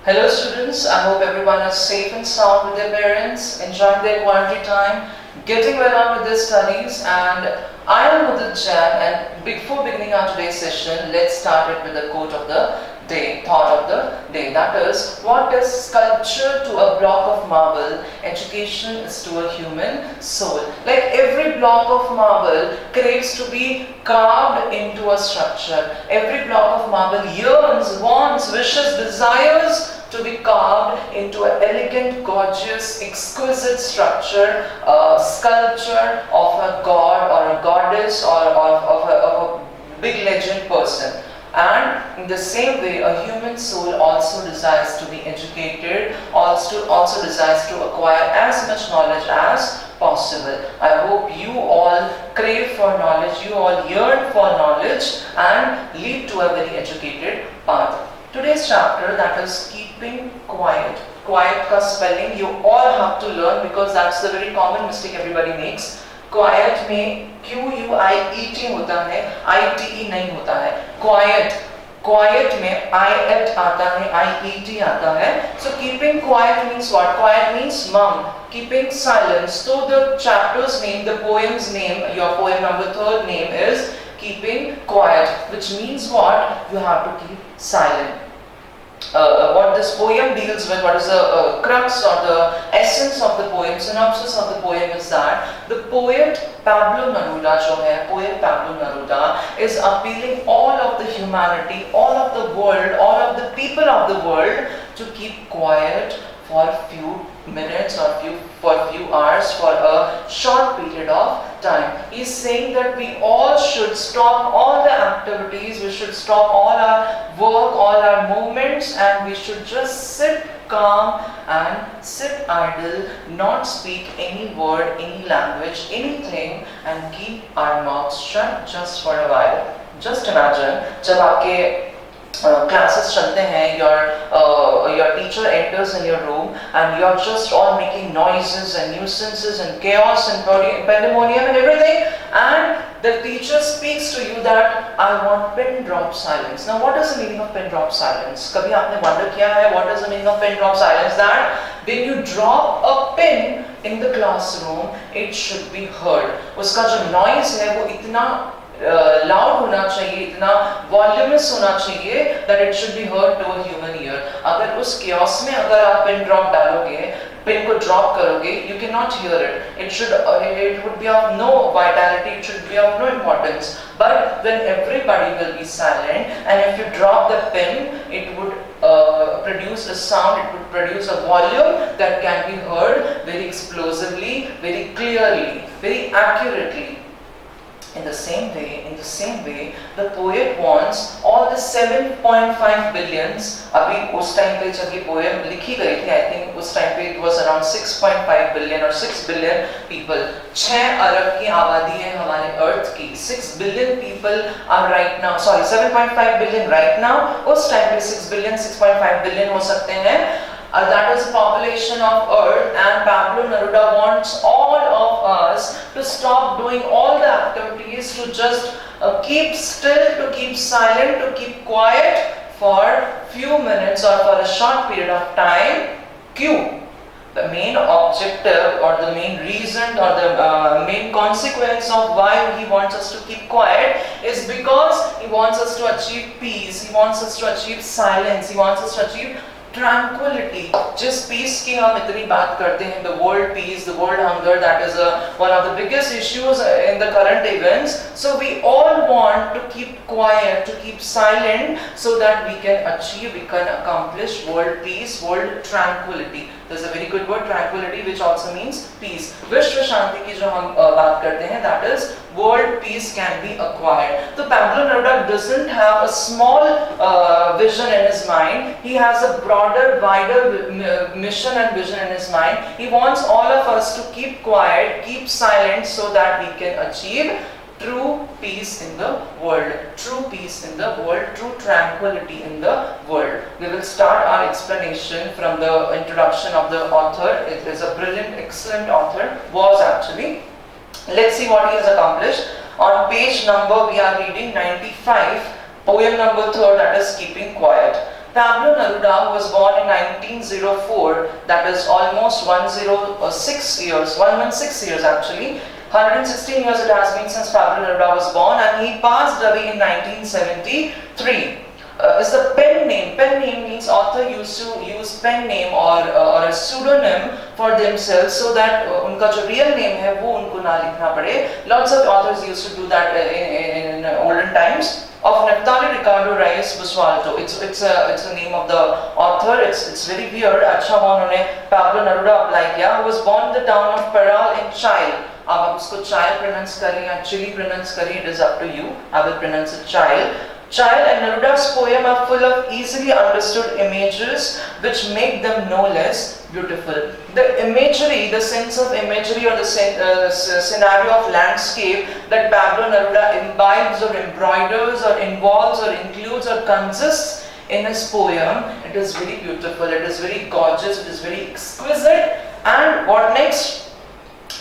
Hello students, I hope everyone is safe and sound with their parents, enjoying their quality time, getting well on with their studies, and I am Udit Jain, and before beginning our today's session, let's start it with the quote of the day, thought of the day. That is, what is sculpture to a block of marble, education is to a human soul. Like every block of marble craves to be carved into a structure. Every block of marble yearns, wants, wishes, desires to be carved into an elegant, gorgeous, exquisite structure, a sculpture of a god or a goddess or of a big legend person. And in the same way, a human soul also desires to be educated, also desires to acquire as much knowledge as possible. I hope you all crave for knowledge, you all yearn for knowledge and lead to a very educated path. Today's chapter, that is keeping quiet. Quiet ka spelling you all have to learn because that's the very common mistake everybody makes. Quiet में QUIET होता है, ITE नहीं होता है. Quiet में IET आता है, IET आता है. So keeping quiet means what? Quiet means mum. Keeping silence. So the chapter's name, the poem's name, your poem number 3rd name is keeping quiet, which means what? You have to keep silent. What this poem deals with, what is the crux or the essence of the poem, synopsis of the poem is that the poet Pablo Neruda poet Pablo Neruda is appealing all of the humanity, all of the world, all of the people of the world to keep quiet for a few minutes or for few hours, for a short period of time. He's saying that we all should stop all the activities, we should stop all our work, all our movements, and we should just sit calm and sit idle, not speak any word, any language, anything, and keep our mouths shut just for a while. Just imagine, जब आपके classes चलते हैं, your teacher enters in your room and you're just all making noises and nuisances and chaos and pandemonium and everything, and the teacher speaks to you that I want pin drop silence. Now what is the meaning of pin drop silence? कभी आपने wonder किया है what is the meaning of pin drop silence? That when you drop a pin in the classroom, it should be heard. उसका जो noise है वो इतना loud होना चाहिए, इतना voluminous होना चाहिए that it should be heard to a human ear. अगर उस chaos में अगर आप pin drop डालोगे, pin को drop करोगे, you cannot hear it. It would be of no vitality, it should be of no importance. But when everybody will be silent, and if you drop the pin, it would produce a sound, it would produce a volume that can be heard very explosively, very clearly, very accurately. In the same way, the poet wants all the 7.5 billions. अभी उस time पे जब ये poem लिखी गई थी, I think उस time पे it was around 6.5 billion or 6 billion people. 6 अरब की आबादी है हमारे Earth की. 6 billion people are right now. Sorry, 7.5 billion right now. उस टाइम पे 6 billion, 6.5 billion हो सकते हैं. That is the population of Earth, and Pablo Neruda wants all of us to stop doing all the activities, to just keep still, to keep silent, to keep quiet for few minutes or for a short period of time. Q. The main objective or the main reason or the main consequence of why he wants us to keep quiet is because he wants us to achieve peace, he wants us to achieve silence, he wants us to achieve tranquility. Just peace की हम इतनी बात करते हैं, the world peace, the world hunger, that is one of the biggest issues in the current events. So we all want to keep quiet, to keep silent, so that we can achieve, we can accomplish world peace, world tranquility. There's a very good word, tranquility, which also means peace. विश्व शांति की जो हम बात करते हैं, that is world peace can be acquired. So Pablo Neruda doesn't have a small vision in his mind. He has a broader, wider mission and vision in his mind. He wants all of us to keep quiet, keep silent, so that we can achieve true peace in the world, true peace in the world, true tranquility in the world. We will start our explanation from the introduction of the author. It is a brilliant, excellent author, was actually. Let's see what he has accomplished. On page number, we are reading 95, poem number 3rd, that is Keeping Quiet. Pablo Neruda, who was born in 1904, that is almost 116 years actually. 116 years it has been since Pablo Neruda was born, and he passed away in 1973. Is the pen name. Pen name means author used to use pen name or a pseudonym for themselves so that उनका जो real name है वो उनको ना लिखना पड़े. Lots of authors used to do that in olden times. Of Neftali Ricardo Reyes Basualto. It's a name of the author. It's very weird. अच्छा हुआ उन्होंने Pablo Neruda apply किया. Who was born in the town of Parral in Chile. अब आप उसको Chile pronounce करें या Chile pronounce करें, it is up to you. I will pronounce it Chile. Chile and Neruda's poem are full of easily understood images which make them no less beautiful. The imagery, the sense of imagery or the scenario of landscape that Pablo Neruda imbibes or embroiders or involves or includes or consists in his poem, it is very beautiful, it is very gorgeous, it is very exquisite. And what next?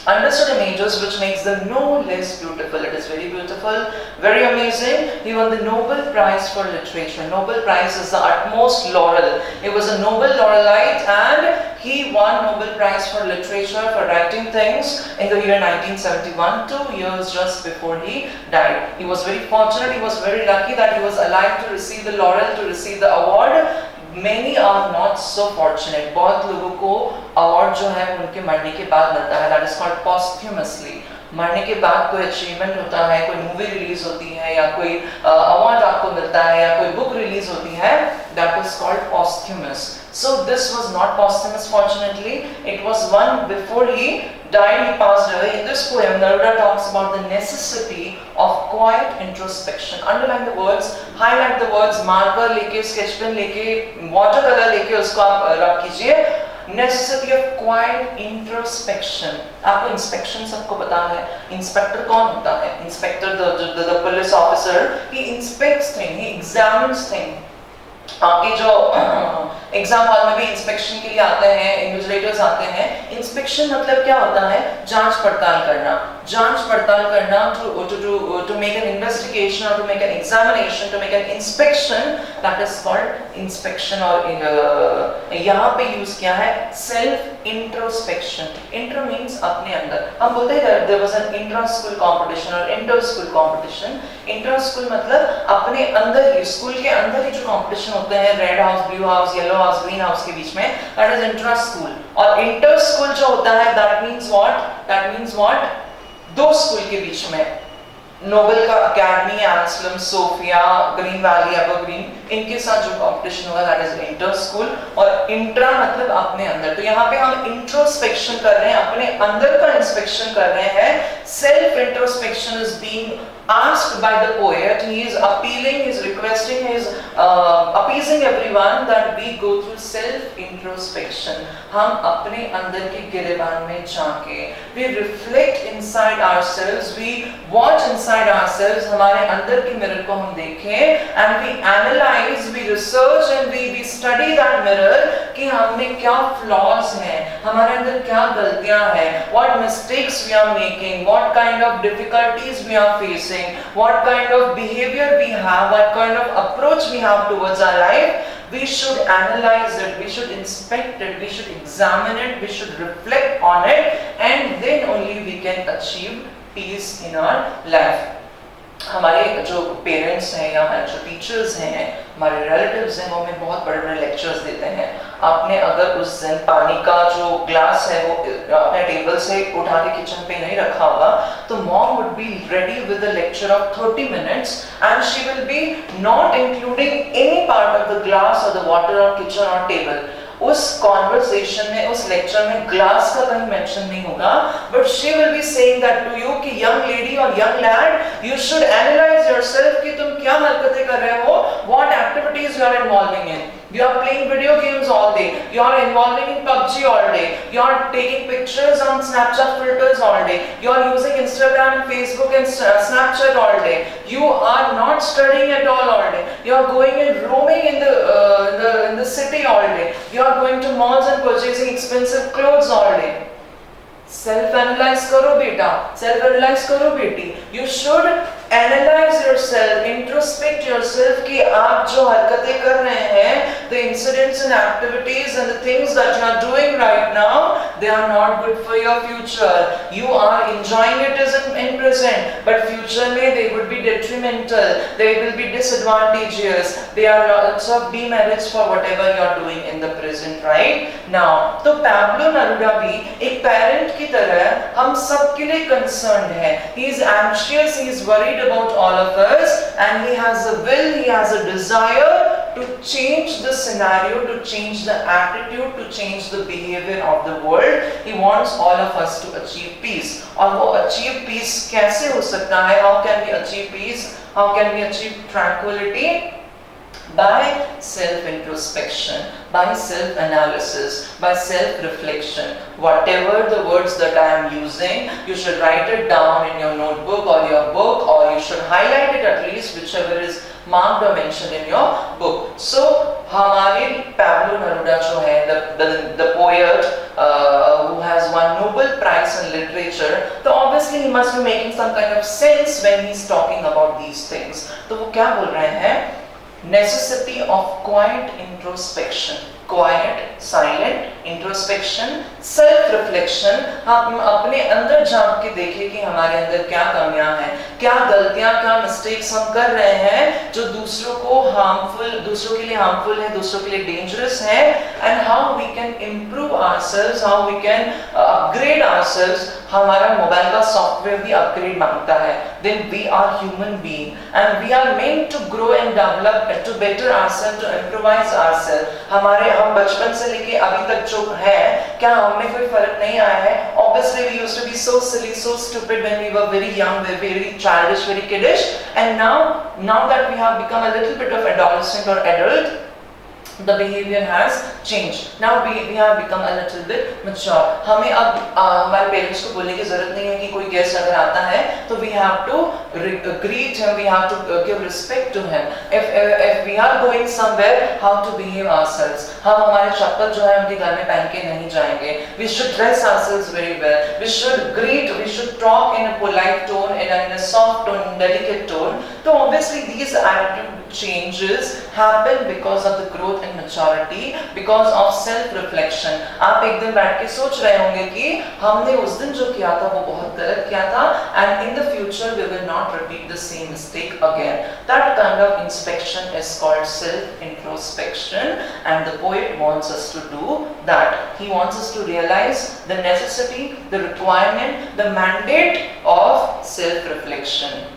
Understood images which makes them no less beautiful. It is very beautiful, very amazing. He won the Nobel Prize for Literature. Nobel Prize is the utmost laurel. He was a Nobel laureate and he won Nobel Prize for Literature for writing things in the year 1971, 2 years just before he died. He was very fortunate, he was very lucky that he was alive to receive the laurel, to receive the award. Many are not so fortunate. बहुत लोगों को award जो है उनके मरने के बाद मिलता है. That is called posthumously. मरने के बाद कोई achievement होता है, कोई movie release होती है या कोई award आपको मिलता है या कोई book release होती है, that is called posthumous. So this was not posthumous fortunately, it was one before he died, he passed away. In this poem, Neruda talks about the necessity of quiet introspection. Underline the words, highlight the words, marker लेके, sketch pen लेके, watercolor लेके उसको आप रब कीजिए. Necessity of quiet introspection. आपको inspection सबको पता है. Inspector कौन होता है? Inspector, the police officer. He inspects things, he examines things. आपके जो एग्जाम हॉल में भी इंस्पेक्शन के लिए आते हैं, इन्विजिलेटर्स आते हैं. इंस्पेक्शन मतलब क्या होता है? जांच पड़ताल करना. जांच पड़ताल करना to make an investigation or to make an examination, to make an inspection, that is called inspection. और यहाँ पे यूज किया है self introspection. Intro means अपने अंदर. हम बोलते हैं there was an intra school competition or inter school competition. Intra school मतलब अपने अंदर ही, स्कूल के अंदर ही जो competition होते हैं red house, blue house, yellow house, green house के बीच में, that is इंट्रा स्कूल. और इंटर स्कूल जो होता है that means what? दो स्कूल के बीच में. नोबल का academy, Anselm, Sophia, Green Valley, Evergreen, इनके साथ जो कंपटीशन होगा that is इंटर स्कूल. और इंट्रा मतलब अपने अंदर. तो यहाँ पे हम इंट्रोस्पेक्शन कर रहे हैं, अपने अंदर का इंस्पेक्शन कर रहे हैं. Self introspection is being asked by the poet. He is appealing, he is requesting, he is appeasing everyone that we go through self introspection. हम अपने अंदर के गिरेबान में झांके. We reflect inside ourselves, we watch inside ourselves. हमारे अंदर के mirror को हम देखें and we analyze, we research and we study that mirror कि हमने क्या flaws हैं, हमारे अंदर क्या गलतियां हैं, what mistakes we are making, what kind of difficulties we are facing, what kind of behavior we have, what kind of approach we have towards our life. We should analyze it, we should inspect it, we should examine it, we should reflect on it, and then only we can achieve peace in our life. हमारे जो parents हैं या हमारे जो teachers हैं, हमारे relatives हैं, वो हमें बहुत बड़े-बड़े लेक्चर्स देते हैं. आपने अगर उस दिन पानी का जो ग्लास है वो अपने टेबल से उठा के किचन पे नहीं रखा होगा, तो mom would be ready with a lecture of 30 minutes and she will be not including any part of the glass or the water or kitchen or table. उस कॉन्वर्सेशन में, उस लेक्चर में ग्लास का कहीं मेंशन नहीं होगा, but she will be saying that to you कि young lady और young lad, you should analyse yourself कि तुम क्या हरकतें कर रहे हो, what activities you are involving in. You are playing video games all day. You are involving in PUBG all day. You are taking pictures on Snapchat filters all day. You are using Instagram and Facebook and Snapchat all day. You are not studying at all day. You are going and roaming in the city all day. You are going to malls and purchasing expensive clothes all day. Self analyse करो बेटा, self analyse करो बेटी. You should analyse yourself, introspect yourself कि आप जो हरकतें कर रहे हैं, the incidents and activities and the things that you are doing right now, they are not good for your future. You are enjoying it as in present, but future में they would be detrimental, they will be disadvantageous, they are lots of demerits for whatever you are doing in the present, right? Now, तो Pablo Neruda भी एक parent की तरह हम सब के लिए concerned है. He is anxious, he is worried about all of us, and he has a will, he has a desire to change the scenario, to change the attitude, to change the behavior of the world. He wants all of us to achieve peace. और वो achieve peace कैसे हो सकता है? How can we achieve peace? How can we achieve tranquility? By self-introspection, by self-analysis, by self-reflection. Whatever the words that I am using, you should write it down in your notebook or your book, or you should highlight it at least, whichever is marked or mentioned in your book. So, हमारे Pablo Neruda जो है, the poet who has won Nobel Prize in Literature, so obviously he must be making some kind of sense when he's talking about these things. तो वो क्या बोल रहे हैं? Necessity of quiet introspection, quiet, silent introspection, self-reflection. हम अपने अंदर झांक के देखें कि हमारे अंदर क्या कमियां हैं, क्या गलतियां, क्या मिस्टेक्स हम कर रहे हैं जो दूसरों को हार्मफुल, दूसरों के लिए हार्मफुल है, दूसरों के लिए डेंजरस है, and how we can improve ourselves, how we can upgrade ourselves. हमारा मोबाइल का सॉफ्टवेयर भी अपग्रेड मांगता है. Then we are human being and we are meant to grow and develop, to better ourselves, to improvise ourselves. हम बचपन से लेके अभी तक जो है, क्या हमें कोई फर्क नहीं आया है? Obviously we used to be so silly, so stupid when we were very young, very childish, very kiddish, and now that we have become a little bit of adolescent or adult, the behavior has changed. Now we have become a little bit mature. हमें अब हमारे parents को बोलने की जरूरत नहीं है कि कोई गेस्ट अगर आता है तो we have to greet him, we have to give respect to him. If we are going somewhere, how to behave ourselves. हम हमारे चप्पल जो है उनके घर में पहन के नहीं जाएंगे. We should dress ourselves very well. We should greet, we should talk in a polite tone, in a soft tone, delicate tone. So obviously these attitude changes happen because of the growth and maturity, because of self-reflection. आप एक दिन बैठ के सोच रहे होंगे कि हमने उस दिन जो किया था वो बहुत गलत किया था, and in the future we will not repeat the same mistake again. That kind of inspection is called self-introspection, and the poet wants us to do that. He wants us to realize the necessity, the requirement, the mandate of self-reflection,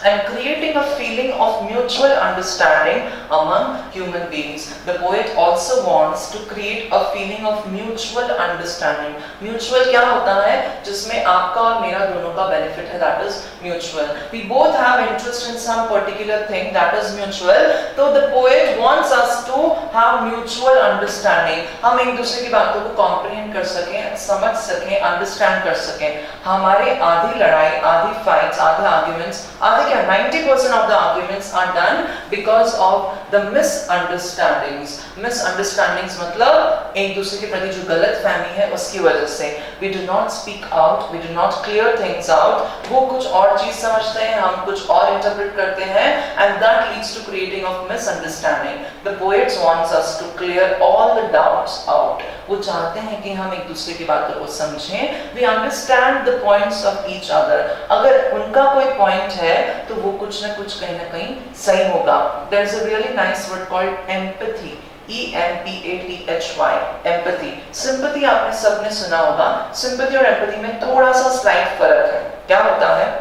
and creating a feeling of mutual understanding among human beings. The poet also wants to create a feeling of mutual understanding. Mutual क्या होता है? जिसमें आपका और मेरा दोनों का benefit है, that is mutual. We both have interest in some particular thing, that is mutual. So the poet wants us to have mutual understanding. हम एक दूसरे की बातों को comprehend कर सकें, समझ सकें, understand कर सकें. हमारे आधी लड़ाई, आधी fights, आधे arguments, आधे 90% of the arguments are done because of the misunderstandings. Misunderstandings मतलब एक दूसरे के प्रति जो गलत फहमी है उसकी वजह से. We do not speak out, we do not clear things out. वो कुछ और चीज समझते हैं, हम कुछ और interpret करते हैं, and that leads to creating of misunderstanding. The poets wants us to clear all the doubts out. वो चाहते हैं कि हम एक दूसरे की बातों को समझें. We understand the points of each other. अगर उनका कोई point है तो वो कुछ ना कुछ कहीं ना कहीं सही होगा. There is a really nice word called empathy. E-M-P-A-T-H-Y, empathy. Sympathy आपने सबने सुना होगा. Sympathy और empathy में थोड़ा सा slight फर्क है. क्या होता है?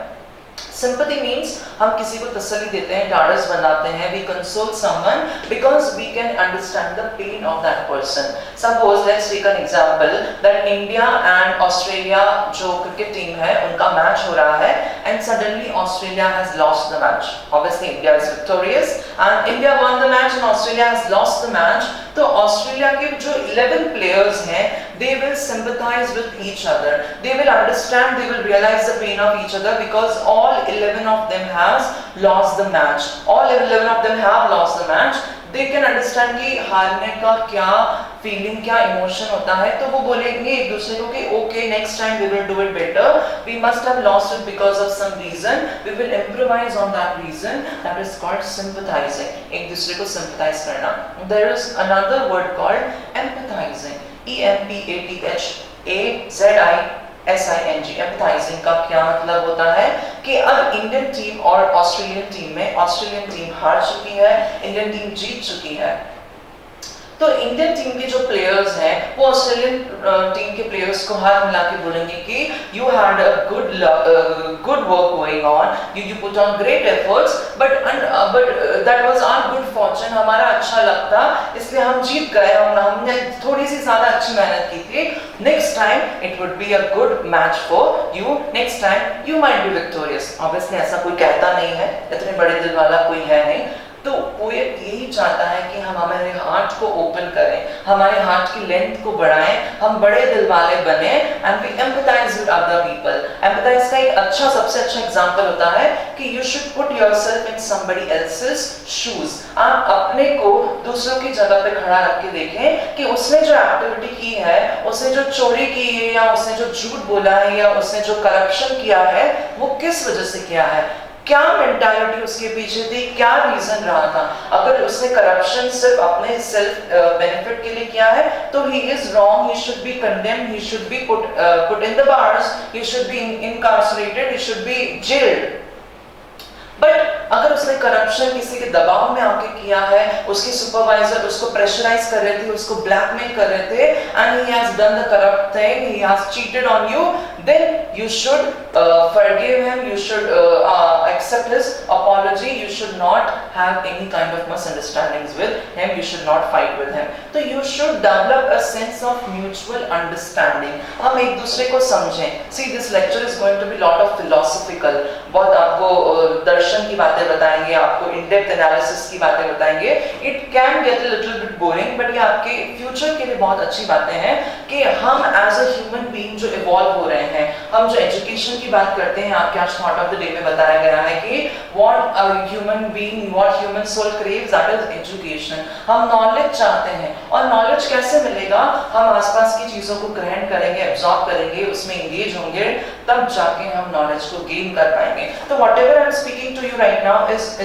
Sympathy means हम किसी को तसल्ली देते हैं, ढाढ़स बनाते हैं, we console someone because we can understand the pain of that person. Suppose let's take an example that India and Australia जो cricket team है उनका match हो रहा है and suddenly Australia has lost the match. Obviously India is victorious and India won the match and Australia has lost the match. तो Australia के जो 11 players हैं, they will sympathize with each other. They will understand, they will realize the pain of each other because all 11 of them has lost the match. All 11 of them have lost the match. They can understand कि हारने का क्या feeling, क्या emotion होता है, तो वो बोलेंगे एक दूसरे को कि okay next time we will do it better, we must have lost it because of some reason, we will improvise on that reason, that is called sympathizing, एक दूसरे को सिंपैथाइज करना। There is another word called empathizing, EMPATHAZING। Empathizing का क्या मतलब होता है कि अब इंडियन टीम और ऑस्ट्रेलियन टीम में, ऑस्ट्रेलियन टीम हार चुकी है, इंडियन टीम जीत चुकी है, तो इंडियन टीम के जो प्लेयर्स हैं वो ऑस्ट्रेलियन टीम के प्लेयर्स को हाथ मिला के बोलेंगे कि you had a good work going on, you put on great efforts, but that was our good fortune, हमारा अच्छा लक था इसलिए हम जीत गए, हमने थोड़ी सी ज्यादा अच्छी मेहनत की थी, next time it would be a good match for you, next time you might be victorious. Obviously ऐसा कोई कहता नहीं है, इतने बड़े दिल वाला कोई है नहीं, तो पोएट यही चाहता है कि हम हमारे हार्ट को ओपन करें, हमारे हार्ट की लेंथ को बढ़ाएं, हम बड़े दिल वाले बने, and we empathise with other people. Empathise का एक अच्छा, सबसे अच्छा एग्जांपल होता है कि you should put yourself in somebody else's shoes. आप अपने को दूसरों की जगह पे खड़ा रख के देखें कि उसने जो एक्टिविटी की है, उसने जो चोरी की है, या उसने जो झूठ बोला है, या उसने जो करप्शन किया है, वो किस वजह से किया है, क्या मेंटालिटी उसके पीछे थी, क्या रीजन रहा था। अगर उसने करप्शन सिर्फ अपने सेल्फ बेनिफिट के लिए किया है तो he is wrong, he should be condemned, he should be put in the bars, he should be incarcerated, he should be jailed. But अगर उसने करप्शन किसी के दबाव में आके किया है, उसके सुपरवाइजर उसको प्रेशराइज कर रहे थे, उसको ब्लैकमेल कर रहे थे, and he has done the corrupt thing, he has cheated on you, then you should forgive him, you should accept his apology, you should not have any kind of misunderstandings with him, you should not fight with him, so you should develop a sense of mutual understanding, हम एक दूसरे को समझें। See, this lecture is going to be lot of philosophical, बहुत आपको दर्शन की बातें बताएंगे, आपको इन डेप्थ एनालिसिस की बातें बताएंगे, it can get a little bit boring, but ये आपके फ्यूचर के लिए बहुत अच्छी बातें हैं कि हम as a human being जो इवॉल्व हो रहे हैं, हम जो एजुकेशन की बात करते हैं, आपके आज थॉट ऑफ द डे में बताया गया है कि what a human being, what human soul craves, that is education. हम नॉलेज चाहते हैं, और नॉलेज कैसे मिलेगा, हम आसपास की चीजों को ग्रहण करेंगे, एब्जॉर्ब करेंगे, उसमें एंगेज होंगे, तब जाके हम नॉलेज को गेन कर पाएंगे। तो whatever I am speaking to you right now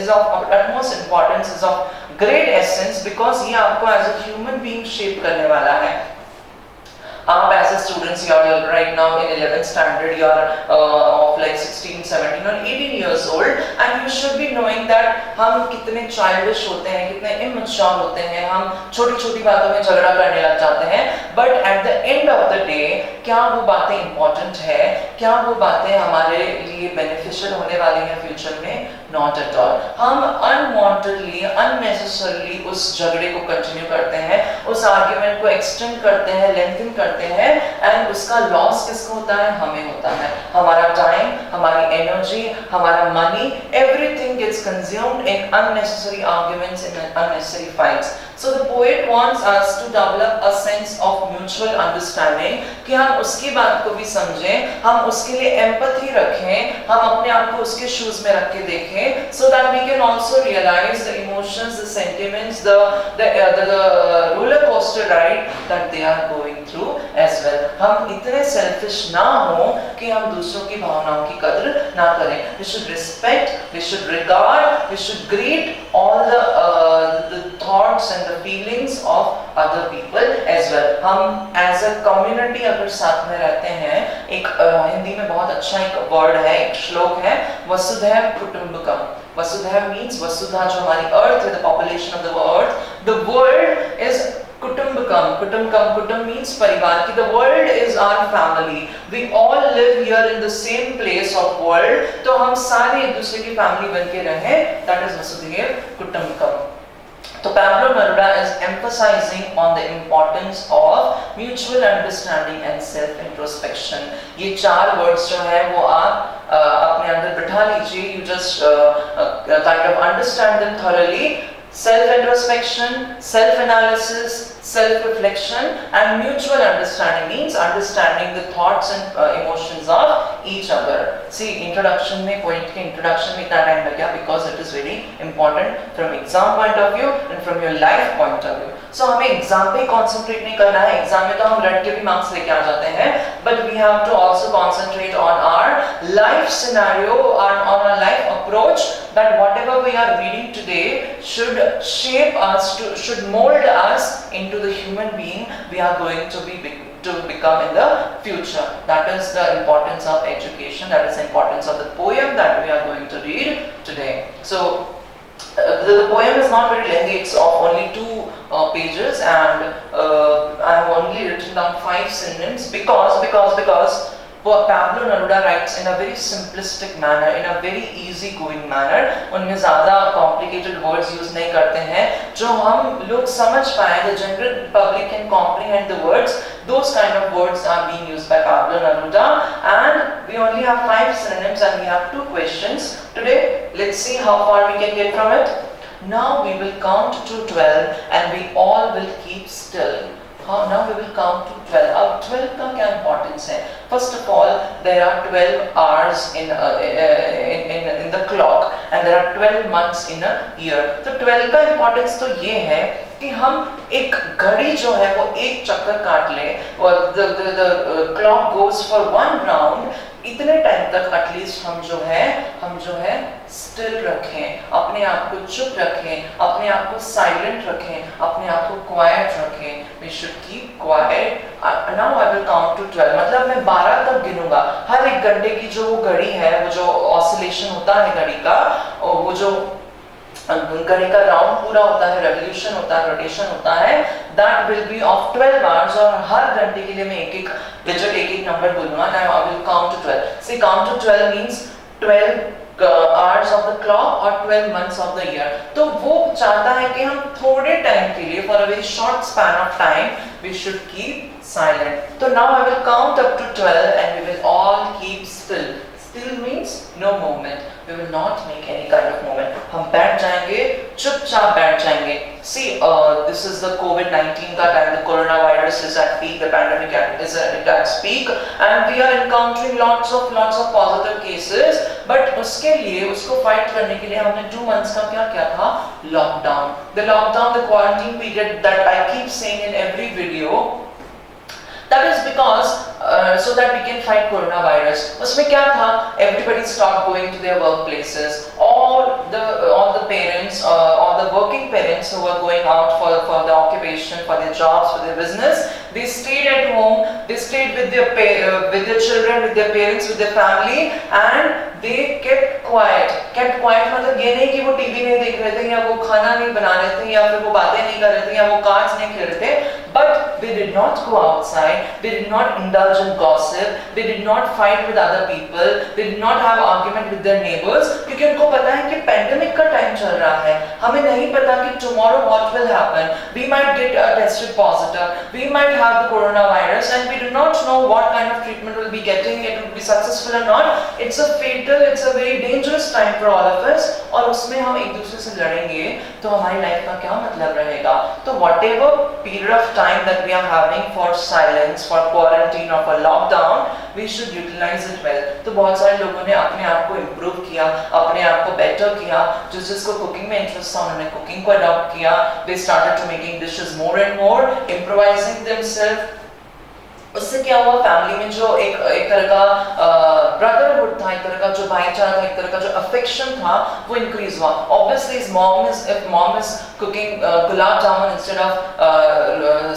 is of utmost importance, is of great essence, because ये आपको as a human being shape करने वाला है। आप as a students, you are right now in 11th standard, you are of like 16, 17 or 18 years old, and you should be knowing that हम कितने childish होते हैं, कितने immature होते हैं, हम छोटी छोटी बातों में झगड़ा करने लग जाते हैं, but at the end of the day क्या वो बातें important है, क्या वो बातें हमारे लिए beneficial होने वाली हैं फ्यूचर में? Not at all। हम unwantedly, unnecessarily उस झगड़े को कंटिन्यू करते हैं, उस आर्ग्यूमेंट को एक्सटेंड करते हैं, लेंथन करते हैं, एंड उसका लॉस किसको होता है? हमें होता है। हमारा टाइम, हमारी एनर्जी, हमारा money, everything gets consumed in unnecessary arguments, in unnecessary fights। So the poet wants us to develop a sense of mutual understanding, कि हम उसकी बात को भी समझें, हम उसके लिए empathy रखें, हम अपने आप को उसके शूज में रख के देखें, so that we can also realize the emotions, the sentiments, the roller coaster ride that they are going through as well। हम इतने selfish ना हो कि हम दूसरों की भावनाओं की कदर ना करें। We should respect, we should regard, we should greet all the thoughts and the feelings of other people as well। हम as a community अगर साथ में रहते हैं, एक हिंदी में बहुत अच्छा एक वर्ड है, एक श्लोक है, वसुधैव कुटुंबकम। वसुधैव means वसुधा, जो हमारी अर्थ है, the population of the earth, the world is कुटुंबकम। कुटुंब means परिवार की, the world is our family, we all live here in the same place of world, तो हम सारे एक दूसरे की फैमिली बन के रहें, that is वसुधैव कुटुंबकम। तो Pablo Neruda is emphasizing on the importance of mutual understanding and self introspection। ये चार words जो है वो आप अपने अंदर बिठा लीजिए, you just kind of understand them thoroughly। Self introspection, self analysis, self-reflection and mutual understanding means understanding the thoughts and emotions of each other. See, introduction में point के introduction में इतना time लग गया because it is very important from exam point of view and from your life point of view. So हमें exam पे concentrate नहीं करना है. Exam में तो हम रट के भी marks लेके आ जाते हैं, but we have to also concentrate on our life scenario, on our life approach, that whatever we are reading today should shape us, should mold us into the human being we are going to become in the future. That is the importance of education. That is the importance of the poem that we are going to read today. So the poem is not very lengthy. It's of only 2 pages, and I have only written down 5 synonyms because Pablo Neruda writes in a very simplistic manner, in a very easy going manner. उनमें ज़्यादा complicated words use नहीं करते हैं जो हम लोग समझ पाएं. The general public can comprehend the words. Those kind of words are being used by Pablo Neruda, and we only have 5 synonyms and we have 2 questions today. Let's see how far we can get from it. Now we will count to 12 and we all will keep still. Now we will count to 12. अब 12 का क्या importance है? First of all, there are 12 hours in the clock, and there are 12 months in a year. तो 12 का importance तो ये है कि हम एक घड़ी जो है वो एक चक्कर काट ले, और the clock goes for 1 round. इतने टाइम तक एटलीस्ट हम जो है स्टिल रखें, अपने आप को चुप रखें, अपने आप को साइलेंट रखें, अपने आप को क्वाइट रखें. We should keep quiet. Now I will count to 12. मतलब मैं 12 तक गिनूंगा. हर एक घंटे की जो वो घड़ी है, वो जो ऑसिलेशन होता है घड़ी का, वो जो घड़ी का राउंड पूरा होता है, रेवोल्यूशन होता है, रोटेशन होता है, that will be of 12 hours. और हर घंटे के लिए मैं एक-एक डिजिट, एक-एक नंबर बोलूँगा. Now I will count to 12. See, count to 12 means 12 hours of the clock or 12 months of the year. तो वो चाहता है कि हम थोड़े टाइम के लिए, for a very short span of time, we should keep silent. So now I will count up to 12 and we will all keep still. Still means no movement. We will not make any kind of movement. हम बैठ जाएंगे, चुपचाप बैठ जाएंगे. See, this is the COVID-19 का time. The coronavirus is at peak. The pandemic is at peak, and we are encountering lots of positive cases. But उसके लिए, उसको fight करने के लिए हमने 2 months का क्या किया था? Lockdown. The lockdown, the quarantine period that I keep saying in every video. That is because so that we can fight coronavirus. उसमें क्या था? Everybody stopped going to their workplaces. All the parents, all the working parents who were going out for the occupation, for their jobs, for their business, they stayed at home. They stayed with their children, with their parents, with their family, and they kept quiet. Kept quiet मतलब ये नहीं कि वो TV नहीं देख रहे थे, या वो खाना नहीं बना रहे थे, या फिर वो बातें नहीं कर रहे थे, या वो कार्ड्स नहीं खेल रहे थे. But they did not go outside. They did not indulge in gossip. They did not fight with other people. They did not have argument with their neighbors. क्योंकि उनको पता है कि pandemic का time चल रहा है. हमें नहीं पता कि tomorrow what will happen. We might get tested positive. We might have the coronavirus, and we do not know what kind of treatment we'll be getting. It will be successful or not. It's a very dangerous time for all of us. और उसमें हम एक दूसरे से लड़ेंगे तो हमारी life का क्या मतलब रहेगा? तो whatever period of time that we are having for silence, for quarantine or for lockdown, we should utilize it well. तो बहुत सारे लोगों ने अपने आप को improve किया, अपने आप को better किया. जिसको cooking में interest था उन्होंने cooking को adopt किया. They started to making dishes more and more, improvising themselves. उससे क्या हुआ? फैमिली में जो एक तरह का ब्रदरहुड था, एक तरह का जो भाईचारा था, एक तरह का जो अफेक्शन था, वो इंक्रीज हुआ. Obviously, if mom is cooking gulab jamun instead of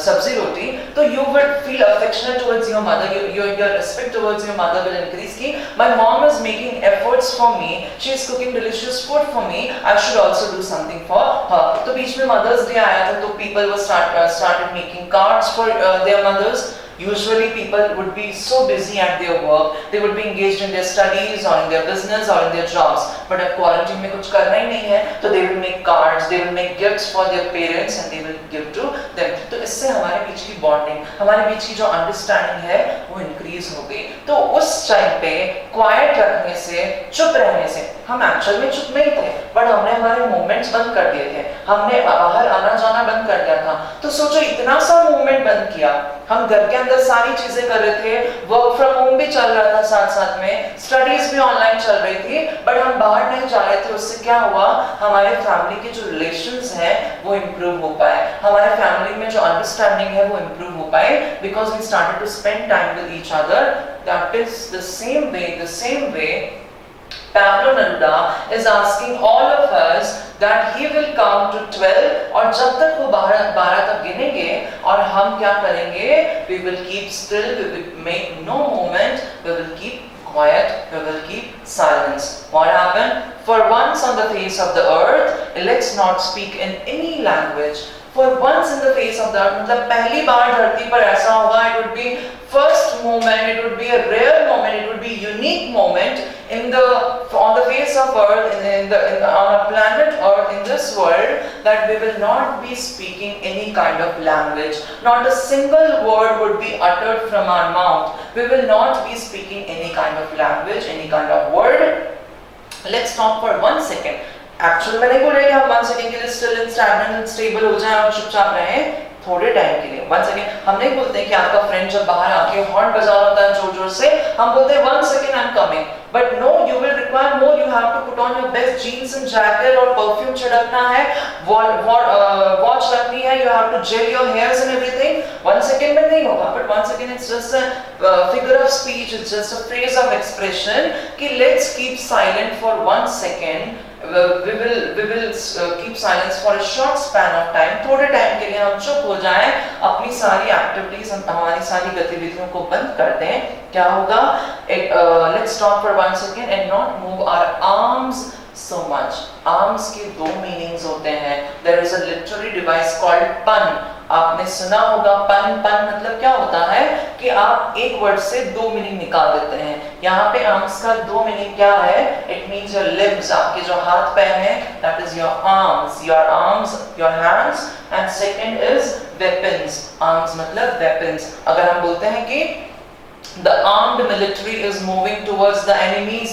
sabzi roti, तो you will feel affectionate towards your mother. Your respect towards your mother will increase. कि my mom is making efforts for me, she is cooking delicious food for me, I should also do something for her. तो बीच में Mother's Day आया था, तो people were started making cards for their mothers. Usually people would be so busy at their work, they would be engaged in their studies or in their business or in their jobs. But अब quarantine में कुछ करना ही नहीं है, तो they will make cards, they will make gifts for their parents and they will give to them. तो इससे हमारे बीच की bonding, हमारे बीच की जो understanding है वो increase हो गई. तो उस टाइम पे quiet रखने से, चुप रहने से, हम एक्चुअल में चुप नहीं थे, बट हमने हमारे मूवमेंट्स बंद कर दिए थे, हमने बाहर आना जाना बंद कर दिया था. तो सोचो इतना सा मूवमेंट बंद किया, हम घर के अंदर सारी चीजें कर रहे थे, वर्क फ्रॉम होम भी चल रहा था साथ साथ में, स्टडीज भी ऑनलाइन चल रही थी, बट हम बाहर नहीं जा रहे थे. उससे क्या हुआ, हमारे फैमिली के जो रिलेशंस हैं वो इम्प्रूव हो पाए, हमारे फैमिली में जो अंडरस्टैंडिंग है वो इम्प्रूव हो पाए, because we started to spend time with each other. That is the same way Pablo Neruda is asking all of us that he will count to 12 और जब तक वो 12 तक गिनेंगे और हम क्या करेंगे, we will keep still, we will make no movement, we will keep quiet, we will keep silence. What happened? For once on the face of the earth, let's not speak in any language. For once in the face of the earth, मतलब पहली बार धरती पर ऐसा होगा, it would be first moment, it would be a rare moment, it would be unique moment on the face of earth, on a planet Earth, in this world, that we will not be speaking any kind of language. Not a single word would be uttered from our mouth. We will not be speaking any kind of language, any kind of word. Let's stop for 1 second. Actual में नहीं बोल रहे कि हम 1 second के लिए still and stagnant and stable हो जाएं और चुपचाप रहें थोड़े टाइम के लिए. 1 सेकंड हम नहीं बोलते कि आपका फ्रेंड जब बाहर आके हॉर्न बजा रहा होता है जोर जोर से, हम बोलते हैं 1 second I am coming. But no, you will require more. You have to put on your best jeans and jacket और परफ्यूम छिड़कना है, वॉच रखनी है, you have to gel your hairs and everything. 1 second में नहीं होगा, but 1 second it's just a figure of speech, it's just a phrase of expression कि let's keep silent for 1 second. We will keep silence for a short span of time. थोड़े time के लिए हम चुप हो जाएं, अपनी सारी एक्टिविटीज, हमारी सारी गतिविधियों को बंद कर दें. क्या होगा? Let's stop for 1 second and not move our arms so much. Arms के 2 मीनिंग्स होते हैं. There is a literary device called pun. आपने सुना होगा पन. पन मतलब क्या होता है कि आप एक वर्ड से 2 मीनिंग निकाल देते हैं. यहाँ पे आर्म्स का 2 मीनिंग क्या है? इट मीन्स योर लिम्स, आपके जो हाथ पैर हैं, that is your arms, your hands. And second is weapons. Arms मतलब वेपन्स. अगर हम बोलते हैं कि the armed military is moving towards the enemy's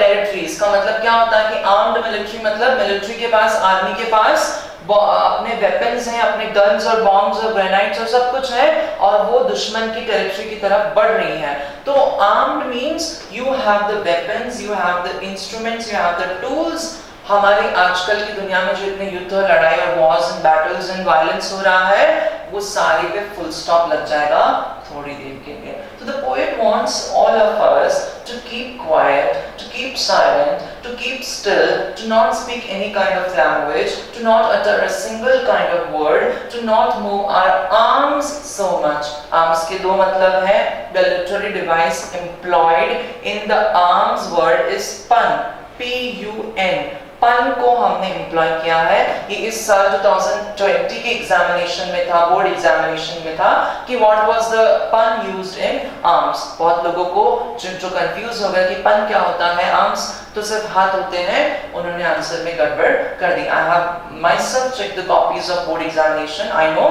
territories, का मतलब क्या होता है कि armed military मतलब मिलिट्री के पास, आर्मी के पास अपने वेपन्स हैं, अपने गन्स और बॉम्ब्स और ग्रेनाइड्स और सब कुछ है, और वो दुश्मन की टेरिटरी की तरफ बढ़ रही है. तो armed means you have the weapons, you have the instruments, you have the tools. हमारी आजकल की दुनिया में जो इतने युद्ध, लड़ाई और Wars and battles and violence हो रहा है, वो सारे पे फुल स्टॉप लग जाएगा थोड़ी देर के लिए. So the poet wants all of us to keep quiet, to keep silent, to keep still, to not speak any kind of language, to not utter a single kind of word, to not move our arms so much. Arms के 2 मतलब है. The literary device employed in the arms word is pun. P-U-N. पन को हमने employ किया है. ये इस साल 2020 के एग्जामिनेशन में था, बोर्ड एग्जामिनेशन में था कि व्हाट वाज द पन यूज्ड इन आर्म्स. बहुत लोगों को जो कंफ्यूज हो गया कि पन क्या होता है, आर्म्स तो सिर्फ हाथ होते हैं, उन्होंने आंसर में गड़बड़ कर दी. I have myself check the copies of board examination. I know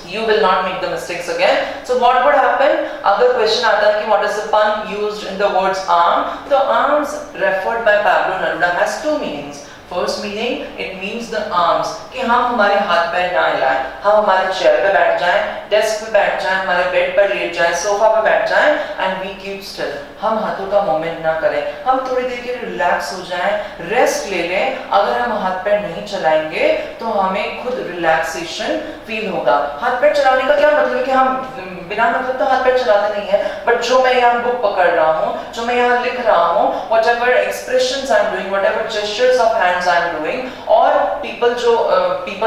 you will not make the mistakes again. So what would happen? अगर क्वेश्चन आता है कि what is the pun used in the words arm, तो arms referred by Pablo Neruda has 2 meanings. First meaning, it means the arms, कि हम हमारे हाथ पैर ना हिलाएं, हम हमारे चेयर पे बैठ जाएं, डेस्क पे बैठ जाएं, हमारे बेड पर लेट जाएं, सोफा पे बैठ जाएं, and we keep still. हम हाथों का मूवमेंट ना करें, हम थोड़ी देर के लिए रिलैक्स हो जाएं, रेस्ट ले लें. अगर हम हाथ पैर नहीं चलाएंगे तो हमें खुद रिलैक्सेशन फील होगा. हाथ पैर चलाने का क्या मतलब है कि हम बिना मतलब तो हाथ पैर चलाते नहीं है, बट जो मैं यहाँ बुक पकड़ रहा हूँ, जो मैं यहाँ लिख रहा हूँ, whatever expressions I'm doing, whatever gestures of hands I'm doing, or people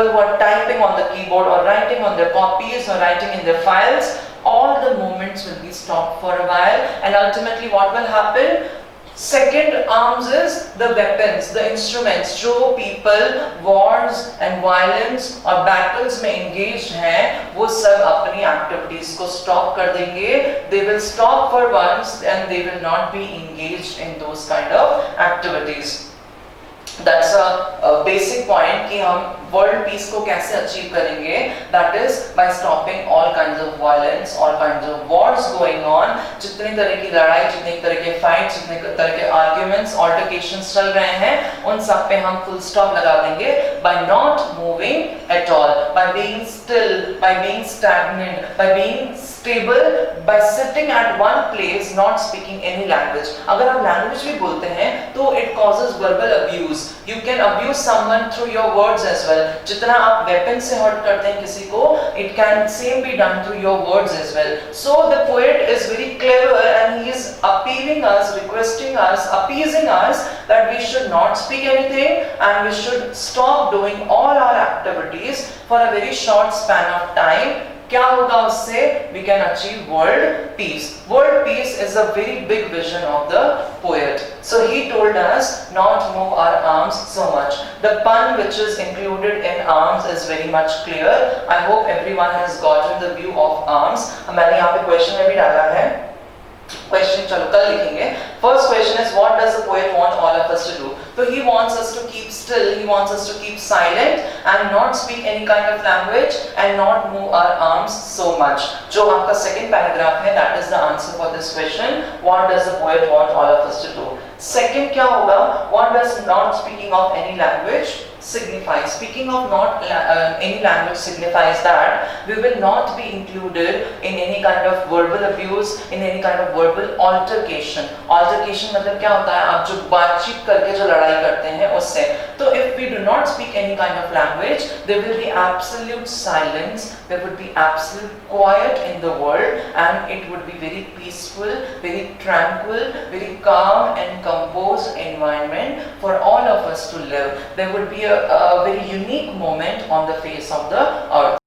who are typing on the keyboard or writing on their copies or writing in their files, all the movements will be stopped for a while, and ultimately what will happen? Second arms is the weapons, the instruments. जो people wars and violence और battles में engaged हैं, वो सब अपनी activities activities को stop कर देंगे, they will stop for once and they will not be engaged in those kind of activities. That's a basic point कि हम world peace को कैसे achieve करेंगे, that is by stopping all kinds of violence, all kinds of wars going on, जितने तरह की लड़ाई, जितने तरह के fights, जितने तरह के arguments, altercations चल रहे हैं, उन सब पे हम full stop लगा देंगे by not moving at all, by being still, by being stagnant, by being stable, by sitting at one place, not speaking any language. अगर आप language भी बोलते हैं तो it causes verbal abuse. You can abuse someone through your words as well. जितना आप weapon से hurt करते हैं किसी को, it can same be done through your words as well. So the poet is very clever and he is appealing us, requesting us, appeasing us that we should not speak anything and we should stop doing all our activities for a very short span of time. क्या होगा उससे? We can achieve world peace. World peace is a very big vision of the poet. So he told us not move our arms so much. The pun which is included in arms is very much clear. I hope everyone has gotten the view of arms. मैंने यहाँ पे question में भी डाला है. Question चलो कल लिखेंगे. First question is what does the poet want all of us to do? So he wants us to keep still, he wants us to keep silent and not speak any kind of language and not move our arms so much. जो आपका second paragraph है, that is the answer for this question. What does the poet want all of us to do? Second क्या होगा? What does not speaking of any language signifies? Speaking of not any language signifies that we will not be included in any kind of verbal abuse, in any kind of verbal altercation. Altercation मतलब क्या होता है? आप जो बातचीत करके जो लड़ाई करते हैं उससे. तो if we do not speak any kind of language, there will be absolute silence, there would be absolute quiet in the world and it would be very peaceful, very tranquil, very calm and composed environment for all of us to live. There would be a very unique moment on the face of the earth.